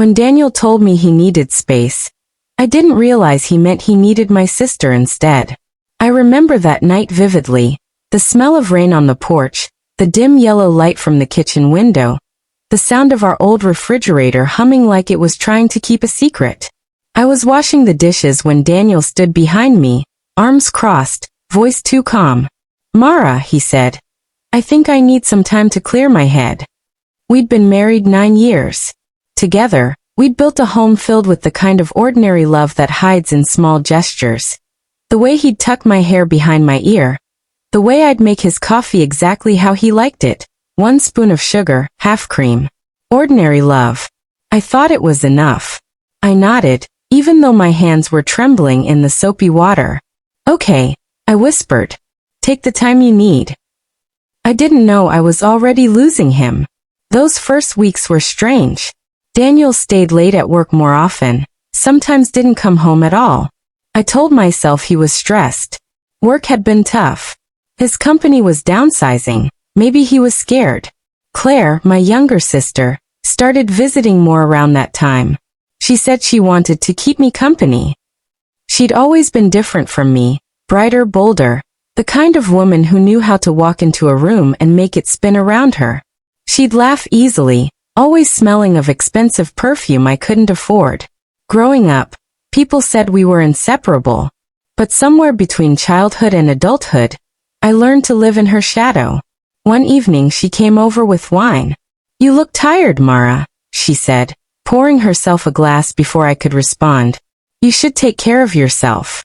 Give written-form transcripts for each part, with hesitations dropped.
When Daniel told me he needed space, I didn't realize he meant he needed my sister instead. I remember that night vividly, the smell of rain on the porch, the dim yellow light from the kitchen window, the sound of our old refrigerator humming like it was trying to keep a secret. I was washing the dishes when Daniel stood behind me, arms crossed, voice too calm. "Mara," he said, "I think I need some time to clear my head." We'd been married 9 years. Together, we'd built a home filled with the kind of ordinary love that hides in small gestures. The way he'd tuck my hair behind my ear. The way I'd make his coffee exactly how he liked it. 1 spoon of sugar, half cream. Ordinary love. I thought it was enough. I nodded, even though my hands were trembling in the soapy water. "Okay," I whispered. "Take the time you need." I didn't know I was already losing him. Those first weeks were strange. Daniel stayed late at work more often, sometimes didn't come home at all. I told myself he was stressed. Work had been tough. His company was downsizing. Maybe he was scared. Claire, my younger sister, started visiting more around that time. She said she wanted to keep me company. She'd always been different from me, brighter, bolder, the kind of woman who knew how to walk into a room and make it spin around her. She'd laugh easily, always smelling of expensive perfume I couldn't afford. Growing up, people said we were inseparable. But somewhere between childhood and adulthood, I learned to live in her shadow. One evening she came over with wine. "You look tired, Mara," she said, pouring herself a glass before I could respond. "You should take care of yourself."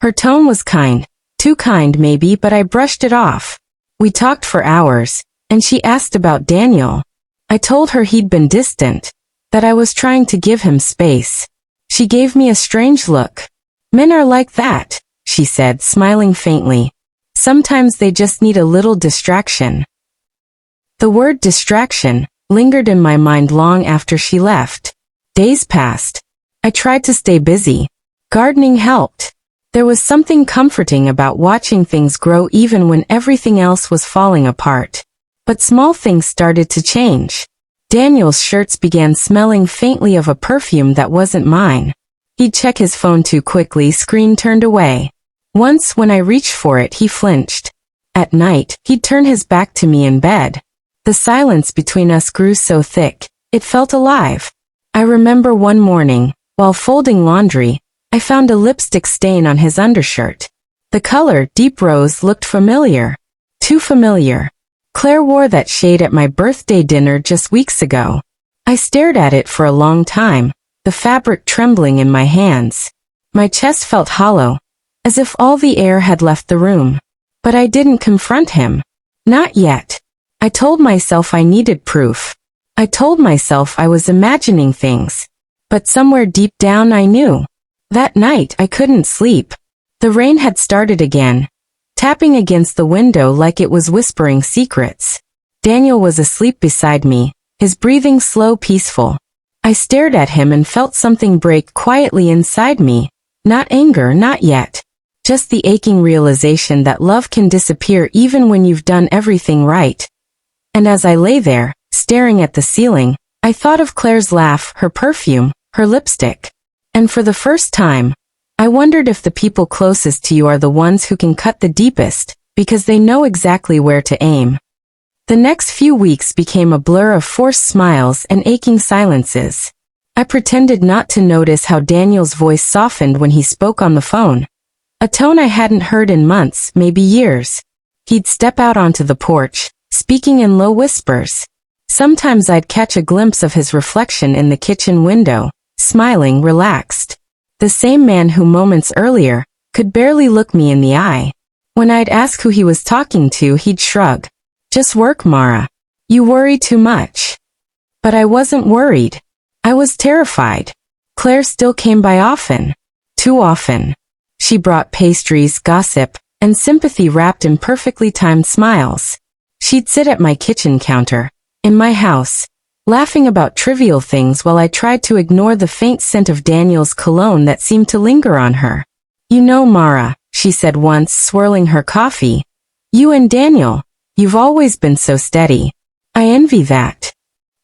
Her tone was kind, too kind maybe, but I brushed it off. We talked for hours, and she asked about Daniel. I told her he'd been distant, that I was trying to give him space. She gave me a strange look. "Men are like that," she said, smiling faintly. "Sometimes they just need a little distraction." The word distraction lingered in my mind long after she left. Days passed. I tried to stay busy. Gardening helped. There was something comforting about watching things grow even when everything else was falling apart. But small things started to change. Daniel's shirts began smelling faintly of a perfume that wasn't mine. He'd check his phone too quickly, screen turned away. Once when I reached for it, he flinched. At night, he'd turn his back to me in bed. The silence between us grew so thick, it felt alive. I remember one morning, while folding laundry, I found a lipstick stain on his undershirt. The color, deep rose, looked familiar. Too familiar. Claire wore that shade at my birthday dinner just weeks ago. I stared at it for a long time, the fabric trembling in my hands. My chest felt hollow, as if all the air had left the room. But I didn't confront him. Not yet. I told myself I needed proof. I told myself I was imagining things. But somewhere deep down I knew. That night I couldn't sleep. The rain had started again, tapping against the window like it was whispering secrets. Daniel was asleep beside me, his breathing slow, peaceful. I stared at him and felt something break quietly inside me. Not anger, not yet. Just the aching realization that love can disappear even when you've done everything right. And as I lay there, staring at the ceiling, I thought of Claire's laugh, her perfume, her lipstick. And for the first time, I wondered if the people closest to you are the ones who can cut the deepest, because they know exactly where to aim. The next few weeks became a blur of forced smiles and aching silences. I pretended not to notice how Daniel's voice softened when he spoke on the phone. A tone I hadn't heard in months, maybe years. He'd step out onto the porch, speaking in low whispers. Sometimes I'd catch a glimpse of his reflection in the kitchen window, smiling, relaxed. The same man who moments earlier could barely look me in the eye. When I'd ask who he was talking to, he'd shrug. "Just work, Mara. You worry too much." But I wasn't worried. I was terrified. Claire still came by often. Too often. She brought pastries, gossip, and sympathy wrapped in perfectly timed smiles. She'd sit at my kitchen counter, in my house, laughing about trivial things while I tried to ignore the faint scent of Daniel's cologne that seemed to linger on her. "You know, Mara," she said once, swirling her coffee, "you and Daniel, you've always been so steady. I envy that."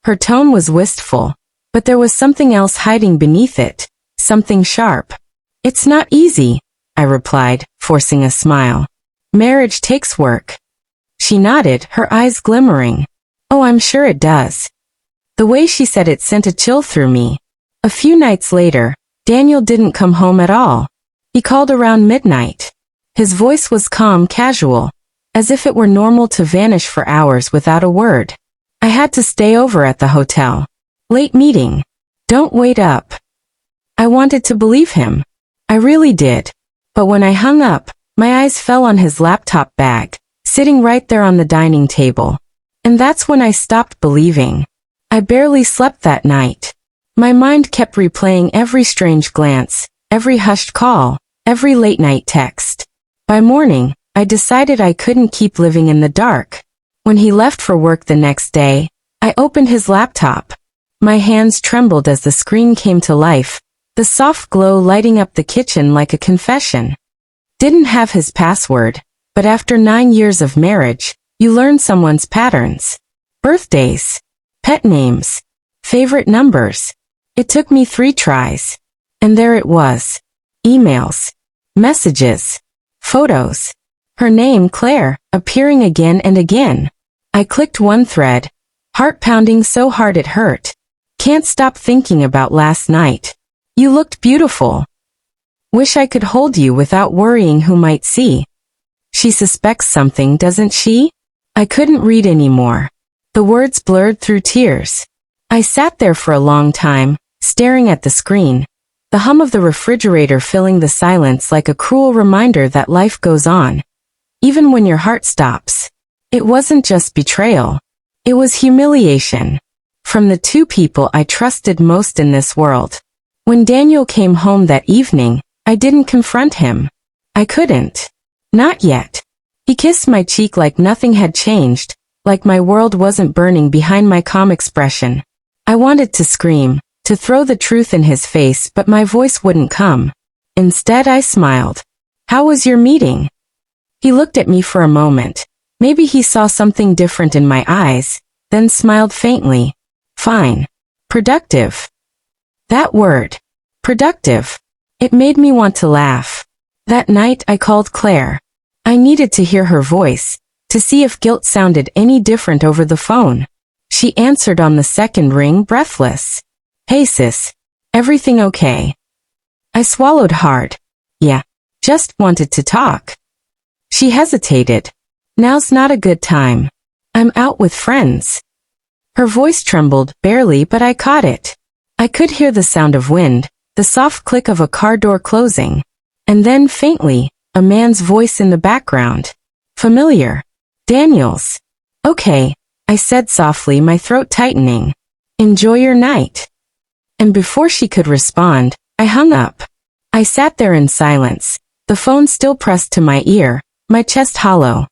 Her tone was wistful. But there was something else hiding beneath it, something sharp. It's not easy, I replied, forcing a smile. Marriage takes work. She nodded, her eyes glimmering. Oh, I'm sure it does. The way she said it sent a chill through me. A few nights later, Daniel didn't come home at all. He called around midnight. His voice was calm, casual, as if it were normal to vanish for hours without a word. I had to stay over at the hotel. Late meeting. Don't wait up. I wanted to believe him. I really did. But when I hung up, my eyes fell on his laptop bag, sitting right there on the dining table. And that's when I stopped believing. I barely slept that night. My mind kept replaying every strange glance, every hushed call, every late-night text. By morning, I decided I couldn't keep living in the dark. When he left for work the next day, I opened his laptop. My hands trembled as the screen came to life, the soft glow lighting up the kitchen like a confession. Didn't have his password, but after 9 years of marriage, you learn someone's patterns. Birthdays, pet names, favorite numbers. It took me 3 tries. And there it was. Emails, messages, photos. Her name, Claire, appearing again and again. I clicked one thread, heart pounding so hard it hurt. Can't stop thinking about last night. You looked beautiful. Wish I could hold you without worrying who might see. She suspects something, doesn't she? I couldn't read anymore. The words blurred through tears. I sat there for a long time, staring at the screen, the hum of the refrigerator filling the silence like a cruel reminder that life goes on, even when your heart stops. It wasn't just betrayal. It was humiliation. From the 2 people I trusted most in this world. When Daniel came home that evening, I didn't confront him. I couldn't. Not yet. He kissed my cheek like nothing had changed, like my world wasn't burning behind my calm expression. I wanted to scream, to throw the truth in his face, but my voice wouldn't come. Instead, I smiled. How was your meeting? He looked at me for a moment. Maybe he saw something different in my eyes, then smiled faintly. Fine. Productive. That word. Productive. It made me want to laugh. That night I called Claire. I needed to hear her voice, to see if guilt sounded any different over the phone. She answered on the second ring, breathless. Hey sis. Everything okay? I swallowed hard. Yeah. Just wanted to talk. She hesitated. Now's not a good time. I'm out with friends. Her voice trembled, barely, but I caught it. I could hear the sound of wind, the soft click of a car door closing. And then, faintly, a man's voice in the background. Familiar. Daniel's. Okay, I said softly, my throat tightening. Enjoy your night. And before she could respond, I hung up. I sat there in silence, the phone still pressed to my ear, my chest hollow.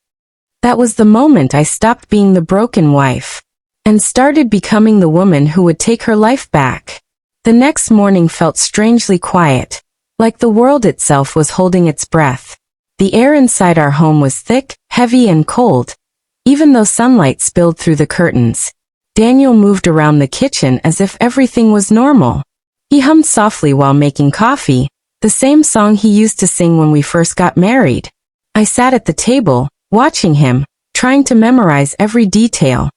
That was the moment I stopped being the broken wife and started becoming the woman who would take her life back. The next morning felt strangely quiet, like the world itself was holding its breath. The air inside our home was thick, heavy and cold, even though sunlight spilled through the curtains. Daniel moved around the kitchen as if everything was normal. He hummed softly while making coffee, the same song he used to sing when we first got married. I sat at the table, watching him, trying to memorize every detail.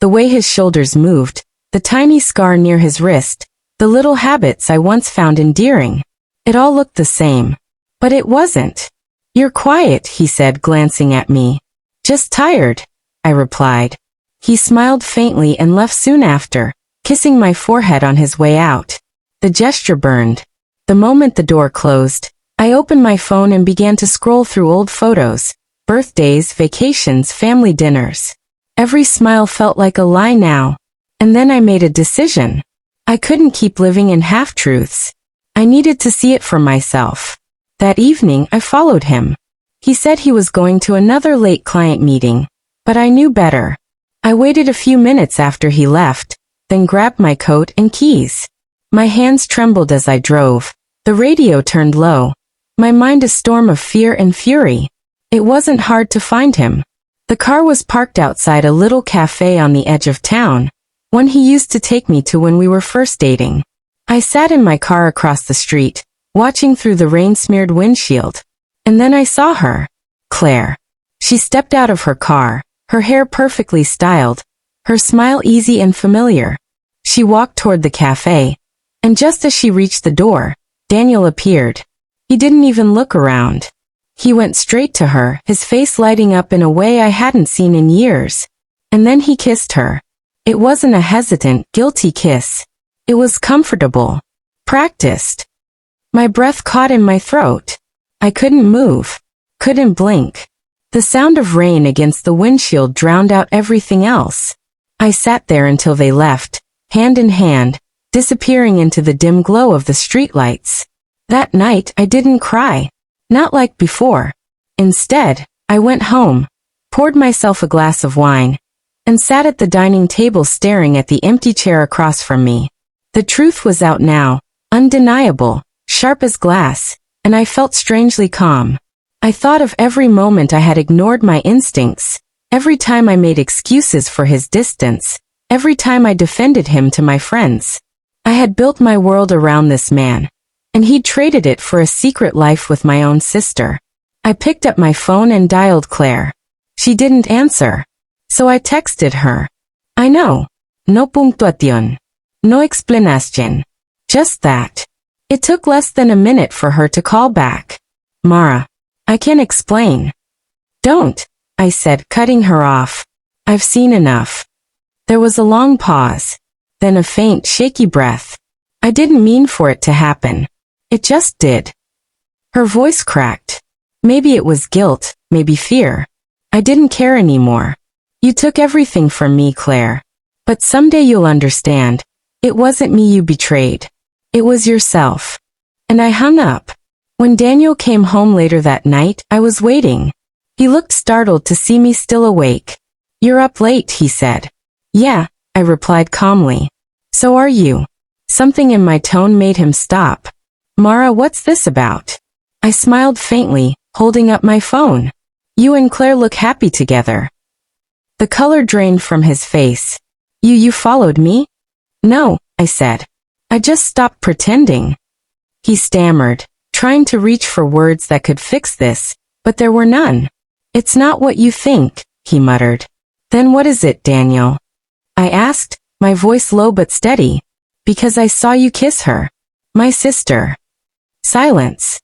The way his shoulders moved, the tiny scar near his wrist, the little habits I once found endearing. It all looked the same. But it wasn't. You're quiet, he said, glancing at me. Just tired, I replied. He smiled faintly and left soon after, kissing my forehead on his way out. The gesture burned. The moment the door closed, I opened my phone and began to scroll through old photos, birthdays, vacations, family dinners. Every smile felt like a lie now. And then I made a decision. I couldn't keep living in half-truths. I needed to see it for myself. That evening, I followed him. He said he was going to another late client meeting, but I knew better. I waited a few minutes after he left, then grabbed my coat and keys. My hands trembled as I drove. The radio turned low. My mind a storm of fear and fury. It wasn't hard to find him. The car was parked outside a little cafe on the edge of town. one he used to take me to when we were first dating. I sat in my car across the street, watching through the rain-smeared windshield. And then I saw her. Claire. She stepped out of her car, her hair perfectly styled, her smile easy and familiar. She walked toward the cafe, and just as she reached the door, Daniel appeared. He didn't even look around. He went straight to her, his face lighting up in a way I hadn't seen in years. And then he kissed her. It wasn't a hesitant, guilty kiss. It was comfortable. Practiced. My breath caught in my throat. I couldn't move. Couldn't blink. The sound of rain against the windshield drowned out everything else. I sat there until they left, hand in hand, disappearing into the dim glow of the streetlights. That night I didn't cry. Not like before. Instead, I went home, poured myself a glass of wine, and sat at the dining table staring at the empty chair across from me. The truth was out now, undeniable, sharp as glass, and I felt strangely calm. I thought of every moment I had ignored my instincts, every time I made excuses for his distance, every time I defended him to my friends. I had built my world around this man, and he'd traded it for a secret life with my own sister. I picked up my phone and dialed Claire. She didn't answer. So I texted her. I know. No puntuación. No explanación. Just that. It took less than a minute for her to call back. Mara. I can explain. Don't, I said, cutting her off. I've seen enough. There was a long pause. Then a faint, shaky breath. I didn't mean for it to happen. It just did. Her voice cracked. Maybe it was guilt, maybe fear. I didn't care anymore. You took everything from me, Claire. But someday you'll understand. It wasn't me you betrayed. It was yourself. And I hung up. When Daniel came home later that night, I was waiting. He looked startled to see me still awake. You're up late, he said. Yeah, I replied calmly. So are you. Something in my tone made him stop. Mara, what's this about? I smiled faintly, holding up my phone. You and Claire look happy together. The color drained from his face. You followed me? No, I said. I just stopped pretending. He stammered, trying to reach for words that could fix this, but there were none. It's not what you think, he muttered. Then what is it, Daniel? I asked, my voice low but steady. Because I saw you kiss her. My sister. Silence.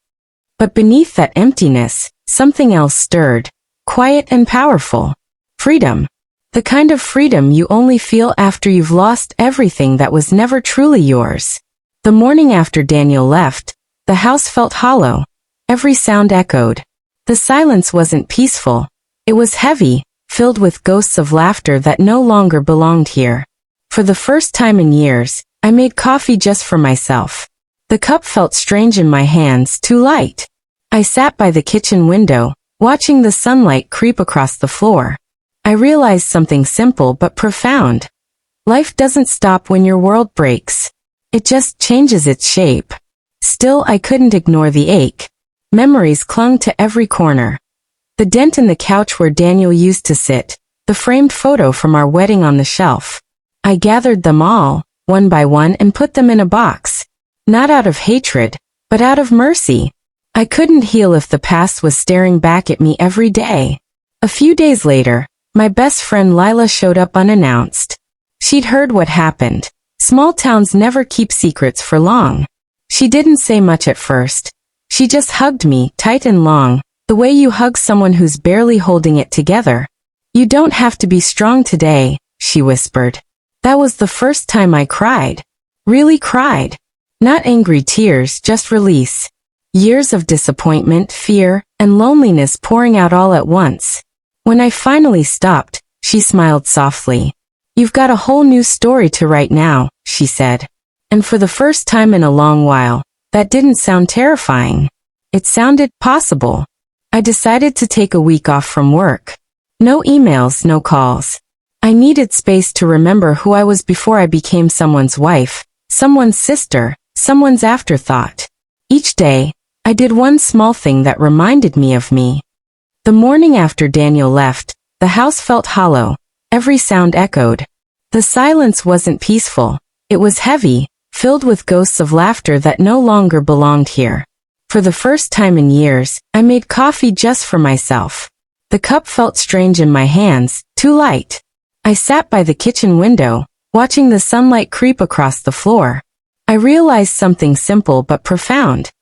But beneath that emptiness, something else stirred, quiet and powerful. Freedom. The kind of freedom you only feel after you've lost everything that was never truly yours. The morning after Daniel left, the house felt hollow. Every sound echoed. The silence wasn't peaceful. It was heavy, filled with ghosts of laughter that no longer belonged here. For the first time in years, I made coffee just for myself. The cup felt strange in my hands, too light. I sat by the kitchen window, watching the sunlight creep across the floor. I realized something simple but profound. Life doesn't stop when your world breaks. It just changes its shape. Still, I couldn't ignore the ache. Memories clung to every corner. The dent in the couch where Daniel used to sit, the framed photo from our wedding on the shelf. I gathered them all, one by one, and put them in a box. Not out of hatred, but out of mercy. I couldn't heal if the past was staring back at me every day. A few days later, my best friend Lila showed up unannounced. She'd heard what happened. Small towns never keep secrets for long. She didn't say much at first. She just hugged me, tight and long, the way you hug someone who's barely holding it together. You don't have to be strong today, she whispered. That was the first time I cried. Really cried. Not angry tears, just release. Years of disappointment, fear, and loneliness pouring out all at once. When I finally stopped, she smiled softly. You've got a whole new story to write now, she said. And for the first time in a long while, that didn't sound terrifying. It sounded possible. I decided to take a week off from work. No emails, no calls. I needed space to remember who I was before I became someone's wife, someone's sister, someone's afterthought. Each day, I did one small thing that reminded me of me. The morning after Daniel left, the house felt hollow. Every sound echoed. The silence wasn't peaceful. It was heavy, filled with ghosts of laughter that no longer belonged here. For the first time in years, I made coffee just for myself. The cup felt strange in my hands, too light. I sat by the kitchen window, watching the sunlight creep across the floor. I realized something simple but profound.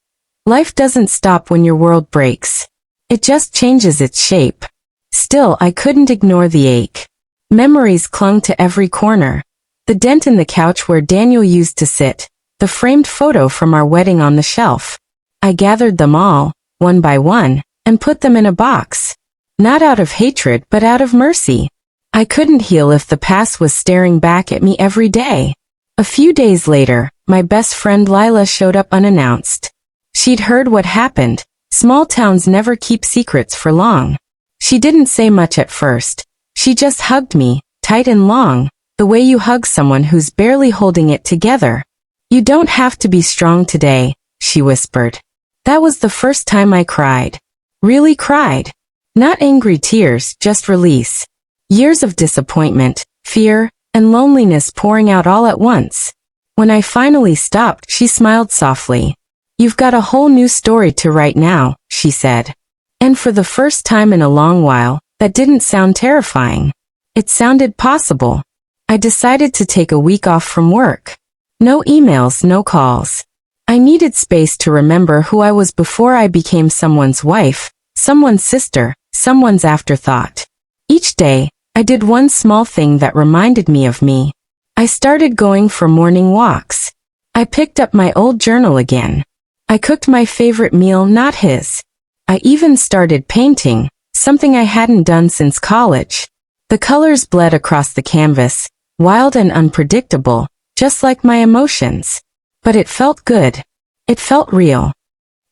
Life doesn't stop when your world breaks. It just changes its shape. Still, I couldn't ignore the ache. Memories clung to every corner. The dent in the couch where Daniel used to sit, the framed photo from our wedding on the shelf. I gathered them all, one by one, and put them in a box. Not out of hatred but out of mercy. I couldn't heal if the past was staring back at me every day. A few days later, my best friend Lila showed up unannounced. She'd heard what happened. Small towns never keep secrets for long. She didn't say much at first. She just hugged me, tight and long, the way you hug someone who's barely holding it together. "You don't have to be strong today," she whispered. That was the first time I cried. Really cried. Not angry tears, just release. Years of disappointment, fear, and loneliness pouring out all at once. When I finally stopped, she smiled softly. "You've got a whole new story to write now," she said. And for the first time in a long while, that didn't sound terrifying. It sounded possible. I decided to take a week off from work. No emails, no calls. I needed space to remember who I was before I became someone's wife, someone's sister, someone's afterthought. Each day, I did one small thing that reminded me of me. I started going for morning walks. I picked up my old journal again. I cooked my favorite meal, not his. I even started painting, something I hadn't done since college. The colors bled across the canvas, wild and unpredictable, just like my emotions. But it felt good. It felt real.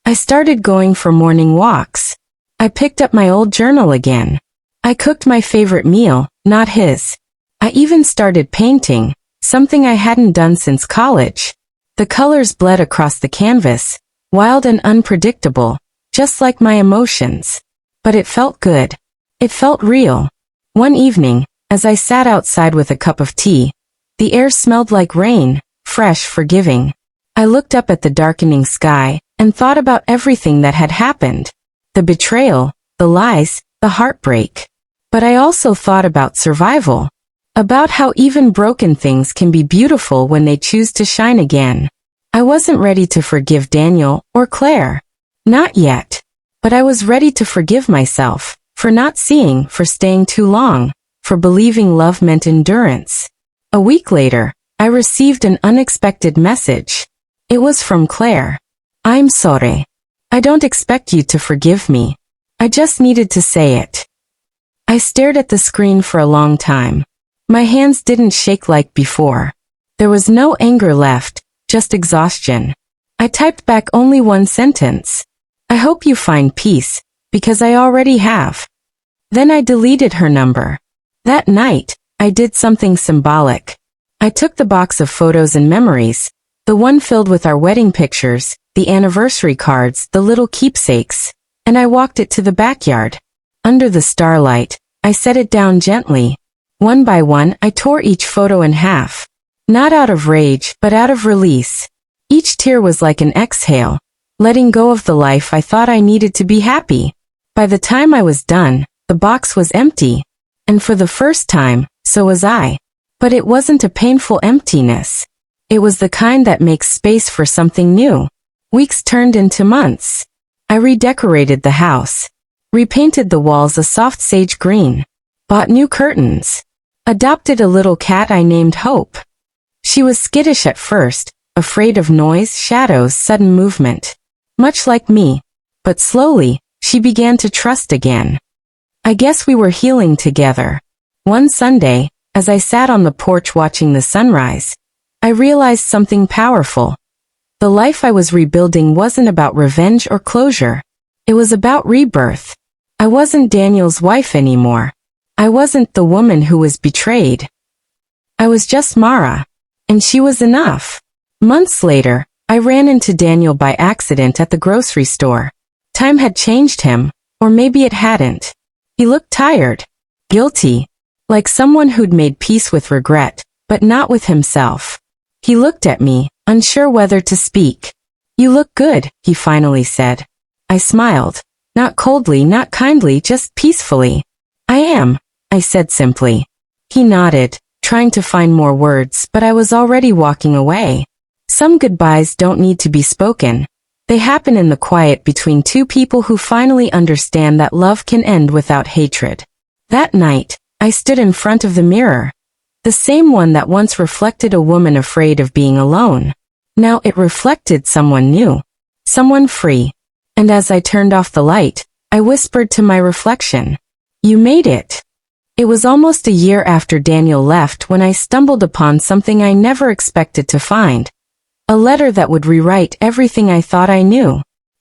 I started going for morning walks. I picked up my old journal again. I cooked my favorite meal, not his. I even started painting, something I hadn't done since college. The colors bled across the canvas, wild and unpredictable, just like my emotions. But it felt good. It felt real. One evening, as I sat outside with a cup of tea, the air smelled like rain, fresh, forgiving. I looked up at the darkening sky and thought about everything that had happened. The betrayal, the lies, the heartbreak. But I also thought about survival. About how even broken things can be beautiful when they choose to shine again. I wasn't ready to forgive Daniel or Claire. Not yet. But I was ready to forgive myself, for not seeing, for staying too long, for believing love meant endurance. A week later, I received an unexpected message. It was from Claire. "I'm sorry. I don't expect you to forgive me. I just needed to say it." I stared at the screen for a long time. My hands didn't shake like before. There was no anger left, just exhaustion. I typed back only one sentence. "I hope you find peace, because I already have." Then I deleted her number. That night, I did something symbolic. I took the box of photos and memories, the one filled with our wedding pictures, the anniversary cards, the little keepsakes, and I walked it to the backyard. Under the starlight, I set it down gently. One by one, I tore each photo in half. Not out of rage, but out of release. Each tear was like an exhale, letting go of the life I thought I needed to be happy. By the time I was done, the box was empty. And for the first time, so was I. But it wasn't a painful emptiness. It was the kind that makes space for something new. Weeks turned into months. I redecorated the house. Repainted the walls a soft sage green. Bought new curtains. Adopted a little cat I named Hope. She was skittish at first, afraid of noise, shadows, sudden movement. Much like me. But slowly, she began to trust again. I guess we were healing together. One Sunday, as I sat on the porch watching the sunrise, I realized something powerful. The life I was rebuilding wasn't about revenge or closure. It was about rebirth. I wasn't Daniel's wife anymore. I wasn't the woman who was betrayed. I was just Mara. And she was enough. Months later, I ran into Daniel by accident at the grocery store. Time had changed him, or maybe it hadn't. He looked tired, guilty, like someone who'd made peace with regret, but not with himself. He looked at me, unsure whether to speak. "You look good," he finally said. I smiled. Not coldly, not kindly, just peacefully. "I am," I said simply. He nodded, trying to find more words, but I was already walking away. Some goodbyes don't need to be spoken. They happen in the quiet between two people who finally understand that love can end without hatred. That night, I stood in front of the mirror. The same one that once reflected a woman afraid of being alone. Now it reflected someone new. Someone free. And as I turned off the light, I whispered to my reflection, "You made it." It was almost a year after Daniel left when I stumbled upon something I never expected to find. A letter that would rewrite everything I thought I knew.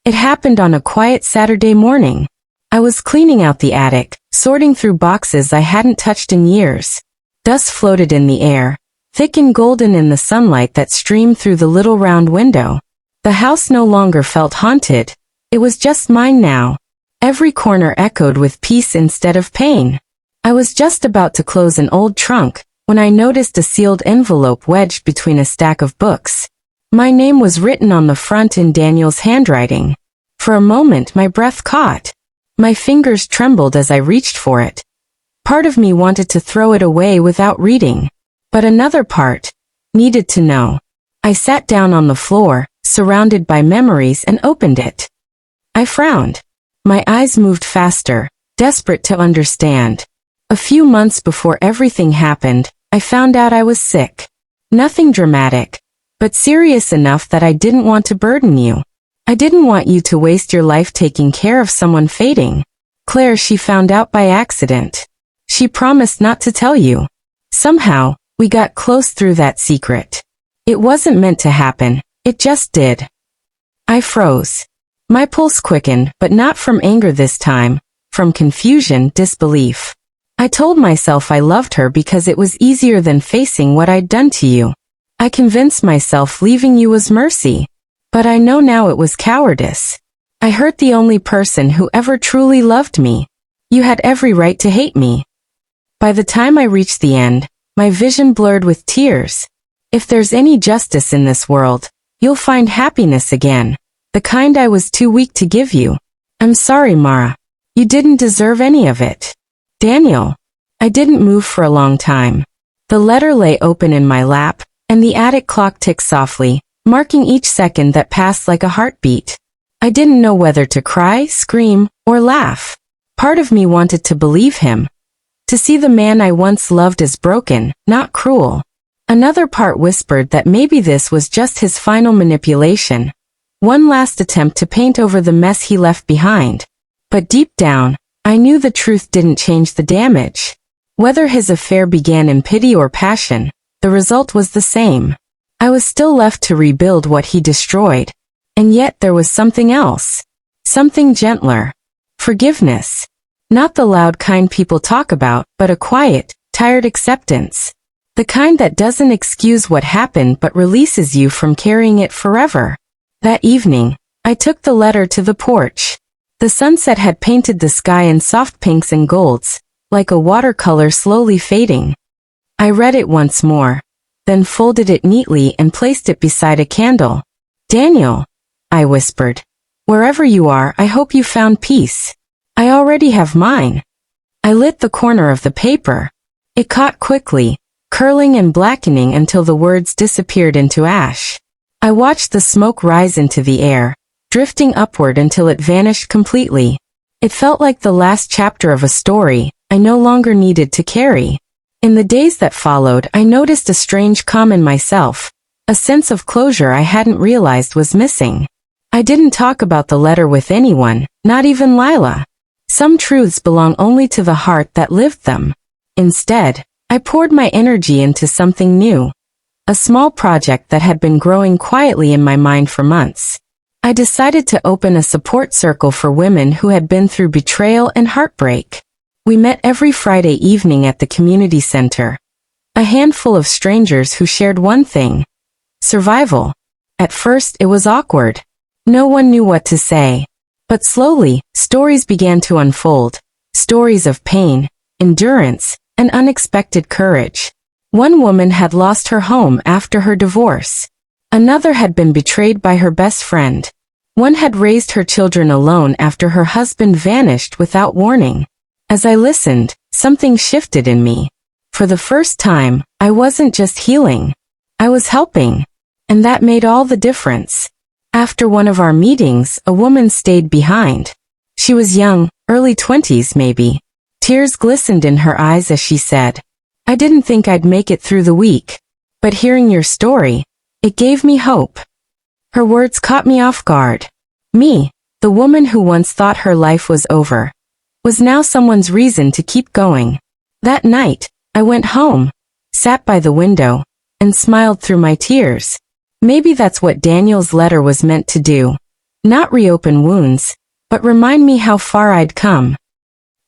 It happened on a quiet Saturday morning. I was cleaning out the attic, sorting through boxes I hadn't touched in years. Dust floated in the air, thick and golden in the sunlight that streamed through the little round window. The house no longer felt haunted. It was just mine now. Every corner echoed with peace instead of pain. I was just about to close an old trunk when I noticed a sealed envelope wedged between a stack of books. My name was written on the front in Daniel's handwriting. For a moment my breath caught. My fingers trembled as I reached for it. Part of me wanted to throw it away without reading, but another part needed to know. I sat down on the floor, surrounded by memories, and opened it. I frowned. My eyes moved faster, desperate to understand. A few months before everything happened, I found out I was sick. Nothing dramatic, but serious enough that I didn't want to burden you. I didn't want you to waste your life taking care of someone fading. Claire, she found out by accident. She promised not to tell you. Somehow, we got close through that secret. It wasn't meant to happen, it just did. I froze. My pulse quickened, but not from anger this time, from confusion, disbelief. I told myself I loved her because it was easier than facing what I'd done to you. I convinced myself leaving you was mercy. But I know now it was cowardice. I hurt the only person who ever truly loved me. You had every right to hate me. By the time I reached the end, my vision blurred with tears. If there's any justice in this world, you'll find happiness again. The kind I was too weak to give you. I'm sorry, Mara. You didn't deserve any of it. Daniel. I didn't move for a long time. The letter lay open in my lap, and the attic clock ticked softly, marking each second that passed like a heartbeat. I didn't know whether to cry, scream, or laugh. Part of me wanted to believe him. To see the man I once loved as broken, not cruel. Another part whispered that maybe this was just his final manipulation. One last attempt to paint over the mess he left behind. But deep down, I knew the truth didn't change the damage. Whether his affair began in pity or passion, the result was the same. I was still left to rebuild what he destroyed. And yet there was something else. Something gentler. Forgiveness. Not the loud kind people talk about, but a quiet, tired acceptance. The kind that doesn't excuse what happened but releases you from carrying it forever. That evening, I took the letter to the porch. The sunset had painted the sky in soft pinks and golds, like a watercolor slowly fading. I read it once more, then folded it neatly and placed it beside a candle. "Daniel," I whispered, "wherever you are, I hope you found peace. I already have mine." I lit the corner of the paper. It caught quickly, curling and blackening until the words disappeared into ash. I watched the smoke rise into the air, drifting upward until it vanished completely. It felt like the last chapter of a story I no longer needed to carry. In the days that followed, I noticed a strange calm in myself, a sense of closure I hadn't realized was missing. I didn't talk about the letter with anyone, not even Lila. Some truths belong only to the heart that lived them. Instead, I poured my energy into something new. A small project that had been growing quietly in my mind for months. I decided to open a support circle for women who had been through betrayal and heartbreak. We met every Friday evening at the community center. A handful of strangers who shared one thing: survival. At first, it was awkward. No one knew what to say. But slowly, stories began to unfold. Stories of pain, endurance, and unexpected courage. One woman had lost her home after her divorce. Another had been betrayed by her best friend. One had raised her children alone after her husband vanished without warning. As I listened, something shifted in me. For the first time, I wasn't just healing. I was helping. And that made all the difference. After one of our meetings, a woman stayed behind. She was young, early 20s maybe. Tears glistened in her eyes as she said, "I didn't think I'd make it through the week. But hearing your story, it gave me hope." Her words caught me off guard. Me, the woman who once thought her life was over, was now someone's reason to keep going. That night, I went home, sat by the window, and smiled through my tears. Maybe that's what Daniel's letter was meant to do. Not reopen wounds, but remind me how far I'd come.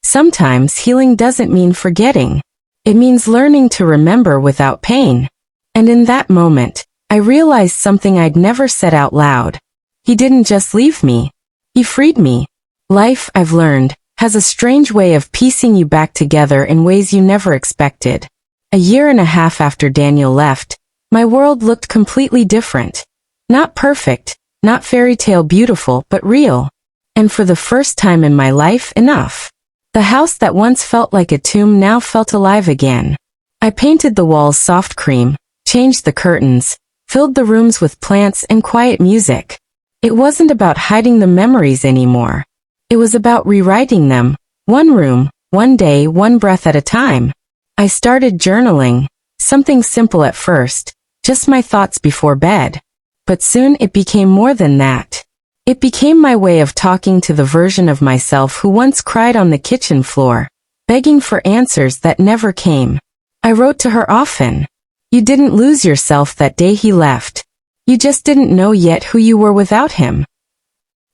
Sometimes healing doesn't mean forgetting. It means learning to remember without pain. And in that moment, I realized something I'd never said out loud. He didn't just leave me. He freed me. Life, I've learned, has a strange way of piecing you back together in ways you never expected. A year and a half after Daniel left, my world looked completely different. Not perfect, not fairy tale beautiful, but real. And for the first time in my life, enough. The house that once felt like a tomb now felt alive again. I painted the walls soft cream, changed the curtains, filled the rooms with plants and quiet music. It wasn't about hiding the memories anymore. It was about rewriting them, one room, one day, one breath at a time. I started journaling, something simple at first, just my thoughts before bed. But soon it became more than that. It became my way of talking to the version of myself who once cried on the kitchen floor, begging for answers that never came. I wrote to her often. "You didn't lose yourself that day he left. You just didn't know yet who you were without him."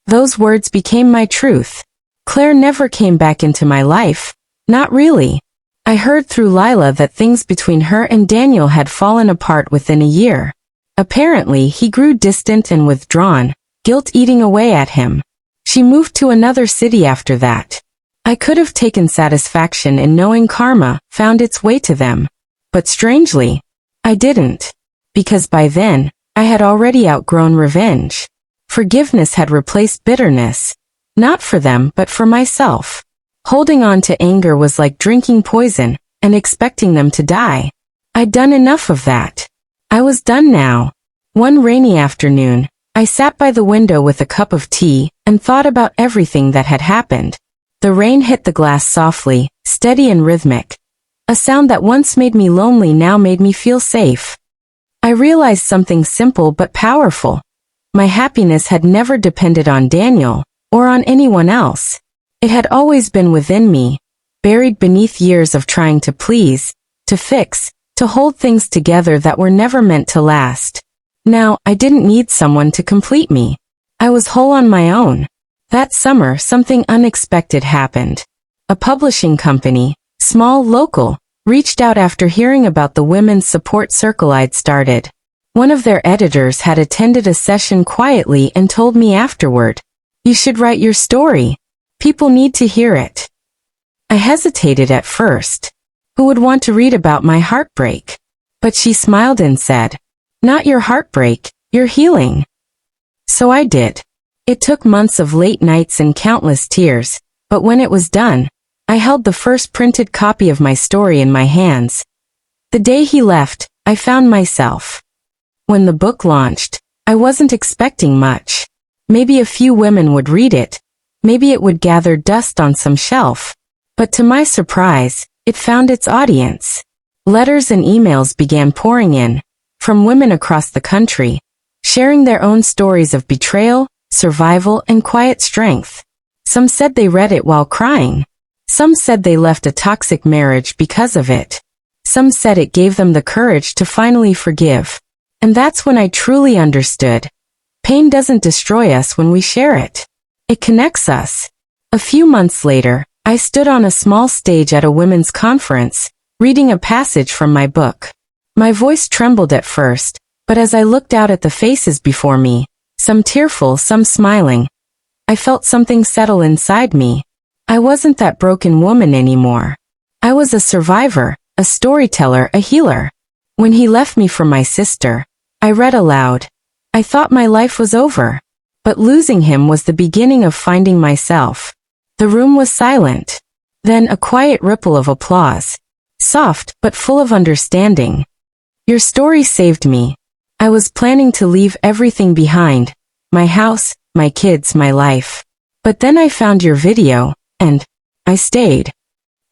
Those words became my truth. Claire never came back into my life. Not really. I heard through Lila that things between her and Daniel had fallen apart within a year. Apparently, he grew distant and withdrawn, guilt eating away at him. She moved to another city after that. I could have taken satisfaction in knowing karma found its way to them. But strangely, I didn't. Because by then, I had already outgrown revenge. Forgiveness had replaced bitterness. Not for them, but for myself. Holding on to anger was like drinking poison and expecting them to die. I'd done enough of that. I was done now. One rainy afternoon, I sat by the window with a cup of tea and thought about everything that had happened. The rain hit the glass softly, steady and rhythmic. A sound that once made me lonely now made me feel safe. I realized something simple but powerful. My happiness had never depended on Daniel or on anyone else. It had always been within me, buried beneath years of trying to please, to fix, to hold things together that were never meant to last. Now, I didn't need someone to complete me. I was whole on my own. That summer, something unexpected happened. A publishing company, small, local, reached out after hearing about the women's support circle I'd started. One of their editors had attended a session quietly and told me afterward, "You should write your story. People need to hear it." I hesitated at first. Who would want to read about my heartbreak? But she smiled and said, "Not your heartbreak, your healing." So I did. It took months of late nights and countless tears, but when it was done, I held the first printed copy of my story in my hands. The day he left, I found myself. When the book launched, I wasn't expecting much. Maybe a few women would read it. Maybe it would gather dust on some shelf. But to my surprise, it found its audience. Letters and emails began pouring in, from women across the country, sharing their own stories of betrayal, survival, and quiet strength. Some said they read it while crying. Some said they left a toxic marriage because of it. Some said it gave them the courage to finally forgive. And that's when I truly understood. Pain doesn't destroy us when we share it. It connects us. A few months later, I stood on a small stage at a women's conference, reading a passage from my book. My voice trembled at first, but as I looked out at the faces before me, some tearful, some smiling, I felt something settle inside me. I wasn't that broken woman anymore. I was a survivor, a storyteller, a healer. When he left me for my sister, I read aloud. I thought my life was over. But losing him was the beginning of finding myself. The room was silent. Then a quiet ripple of applause. Soft, but full of understanding. Your story saved me. I was planning to leave everything behind. My house, my kids, my life. But then I found your video, and I stayed.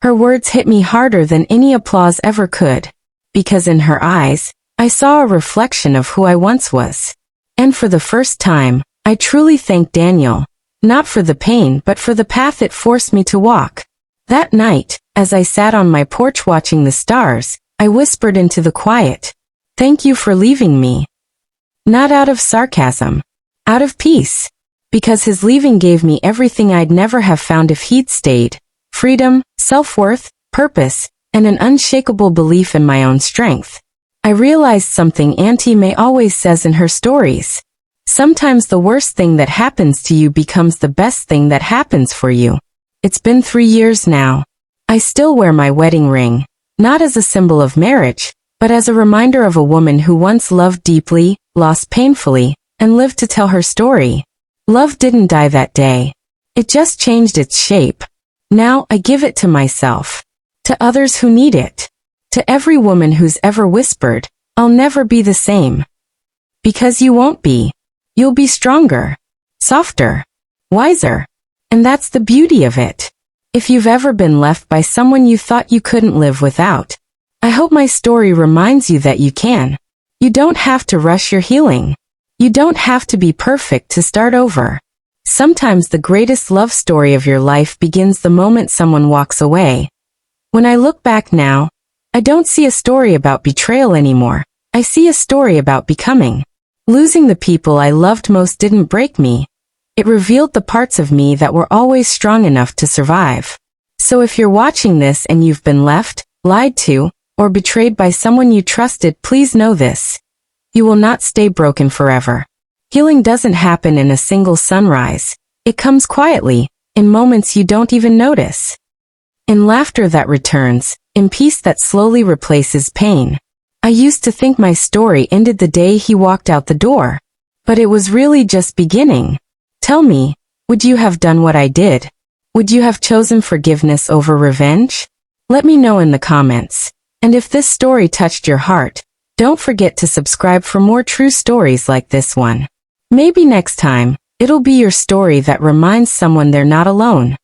Her words hit me harder than any applause ever could. Because in her eyes, I saw a reflection of who I once was. And for the first time, I truly thanked Daniel. Not for the pain but for the path it forced me to walk. That night, as I sat on my porch watching the stars, I whispered into the quiet, "Thank you for leaving me." Not out of sarcasm. Out of peace. Because his leaving gave me everything I'd never have found if he'd stayed. Freedom, self-worth, purpose, and an unshakable belief in my own strength. I realized something Auntie May always says in her stories. Sometimes the worst thing that happens to you becomes the best thing that happens for you. It's been 3 years now. I still wear my wedding ring, not as a symbol of marriage, but as a reminder of a woman who once loved deeply, lost painfully, and lived to tell her story. Love didn't die that day. It just changed its shape. Now I give it to myself. To others who need it. To every woman who's ever whispered, "I'll never be the same." Because you won't be. You'll be stronger, softer, wiser. And that's the beauty of it. If you've ever been left by someone you thought you couldn't live without, I hope my story reminds you that you can. You don't have to rush your healing. You don't have to be perfect to start over. Sometimes the greatest love story of your life begins the moment someone walks away. When I look back now, I don't see a story about betrayal anymore. I see a story about becoming. Losing the people I loved most didn't break me. It revealed the parts of me that were always strong enough to survive. So if you're watching this and you've been left, lied to, or betrayed by someone you trusted, please know this. You will not stay broken forever. Healing doesn't happen in a single sunrise. It comes quietly, in moments you don't even notice. In laughter that returns, in peace that slowly replaces pain. I used to think my story ended the day he walked out the door. But it was really just beginning. Tell me, would you have done what I did? Would you have chosen forgiveness over revenge? Let me know in the comments. And if this story touched your heart, don't forget to subscribe for more true stories like this one. Maybe next time, it'll be your story that reminds someone they're not alone.